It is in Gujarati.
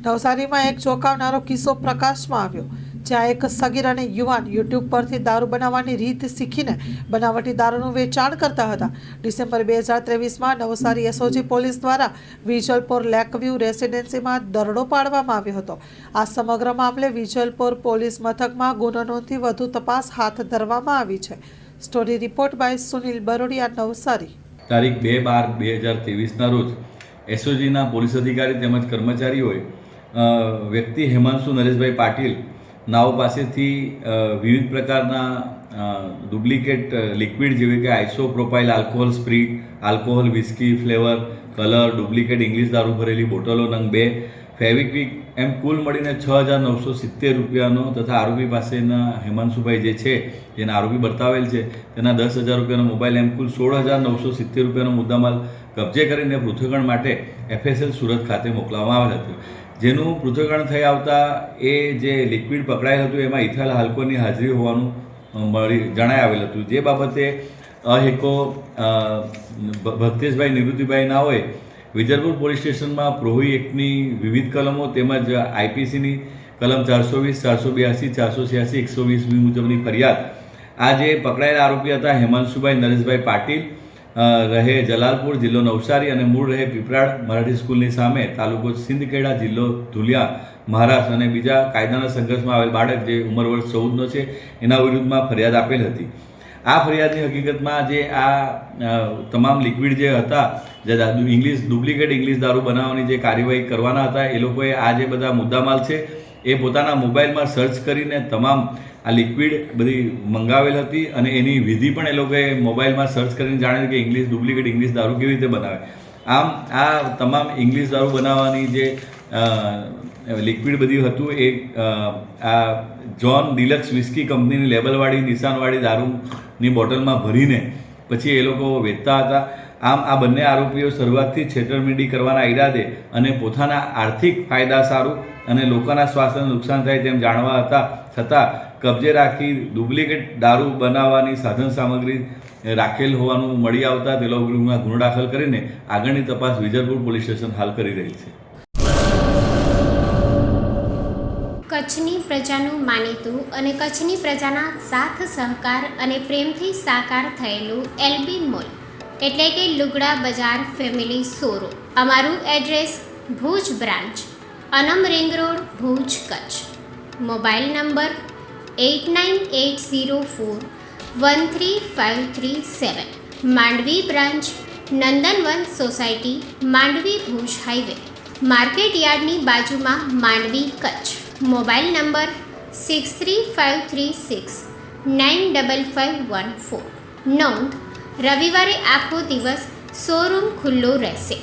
નવસારીમાં એક ચોંકાવનારો કિસ્સો પ્રકાશમાં આવ્યો, જ્યાં એક સગીર અને યુવાન યુટ્યુબ પરથી દારૂ બનાવવાની રીત શીખીને બનાવટી દારૂનું વેચાણ કરતા હતા. ડિસેમ્બર 2023માં નવસારી એસઓજી પોલીસ દ્વારા વિજલપોર લેકવ્યૂ રેસિડેન્સીમાં દરોડો પાડવામાં આવ્યો હતો. આ સમગ્ર મામલે વિજલપોર પોલીસ મથકમાં ગુનો નોંધી વધુ તપાસ હાથ ધરવામાં આવી છે. Story report by Sunil Barodiya, Navsari. તારીખ 2/12/2023ના રોજ એસઓજીના પોલીસ અધિકારી તેમજ કર્મચારીઓએ વ્યક્તિ હેમાંશુ નરેશભાઈ પાટીલ નાઓ પાસેથી વિવિધ પ્રકારના ડુપ્લિકેટ લિક્વિડ જેવી કે isopropyl alcohol spirit, alcohol whisky flavour, colour, duplicate English દારૂ ભરેલી બોટલો નંગ 2, ફેવિક્વિક એમ કુલ મળીને 6,970 રૂપિયાનો તથા આરોપી પાસેના હેમાંશુભાઈ જે છે જેના આરોપી બતાવેલ છે તેના 10,000 રૂપિયાનો મોબાઈલ એમ કુલ 16,970 રૂપિયાનો મુદ્દામાલ કબજે કરીને પૃથ્થકરણ માટે FSL સુરત ખાતે મોકલવામાં આવેલ હતું. જેનું પૃથ્થકરણ થઈ આવતા એ જે લિક્વિડ પકડાયેલ હતું એમાં ઇથાઇલ આલ્કોહોલની હાજરી હોવાનું જણાઈ આવેલ હતું. જે બાબતે અહેકો ભક્તેશભાઈ નિવૃત્તિભાઈ નાઓએ વિજલપુર પોલીસ સ્ટેશનમાં પ્રોહી એક્ટની વિવિધ કલમો તેમજ IPCની કલમ 420, 482, 486, 120 મુજબની ફરિયાદ આ જે પકડાયેલા આરોપી હતા હેમાંશુભાઈ નરેશભાઈ પાટીલ, રહે જલાલપુર, જિલ્લો નવસારી અને મૂળ રહે પીપરાડ મરાઠી સ્કૂલની સામે, તાલુકો સિંદખેડા, જિલ્લો ધુલિયા, મહારાષ્ટ્ર અને બીજા કાયદાના સંઘર્ષમાં આવેલ બાળક જે ઉંમર વર્ષ 14નો છે એના વિરુદ્ધમાં ફરિયાદ આપેલ હતી. આ ફરિયાદની હકીકતમાં જે આ તમામ લિક્વિડ જે હતા જે ડુપ્લિકેટ ઇંગ્લિશ દારૂ બનાવવાની જે કાર્યવાહી કરવાના હતા એ લોકોએ આ જે બધા મુદ્દામાલ છે એ પોતાના મોબાઈલમાં સર્ચ કરીને તમામ આ લિક્વિડ બધી મંગાવેલ હતી અને એની વિધિ પણ એ લોકોએ મોબાઈલમાં સર્ચ કરીને જાણેલ કે ડુપ્લિકેટ ઇંગ્લિશ દારૂ કેવી રીતે બનાવે. આમ આ તમામ ઇંગ્લિશ દારૂ બનાવવાની જે લિક્વિડ બધી હતું એ આ જોન ડિલક્સ વિસ્કી કંપનીની લેબલવાળી નિશાનવાળી દારૂની બોટલમાં ભરીને પછી એ લોકો વેચતા હતા. આમ આ બંને આરોપીઓ શરૂઆતથી છેતરપિંડી કરવાના ઈરાદે અને પોતાના આર્થિક ફાયદા સારું અને લોકોના સ્વાસ્થ્યને નુકસાન થાય તેમ જાણવા હતા છતાં કબજે રાખી ડુપ્લિકેટ દારૂ બનાવવાની સાધન સામગ્રી રાખેલ હોવાનું મળી આવતા તે લોકોમાં ગુનો દાખલ કરીને આગળની તપાસ વિજલપુર પોલીસ સ્ટેશન હાલ કરી રહી છે. કચ્છની પ્રજાનું માનીતું અને કચ્છની પ્રજાના સાથ સહકાર અને પ્રેમથી સાકાર થયેલું LB મોલ એટલે કે લુગડા બજાર ફેમિલી શોરૂમ. અમારું address Bhuj branch, Anam ring road, Bhuj, Kutch. Mobile number 8980413537. Mandvi branch, Nandanvan society, Mandvi, Bhuj highway, market યાર્ડની બાજુમાં, માંડવી, કચ્છ. Mobile number 6353695514. નોંધ: રવિવારે આખો દિવસ શોરૂમ ખુલ્લો રહેશે.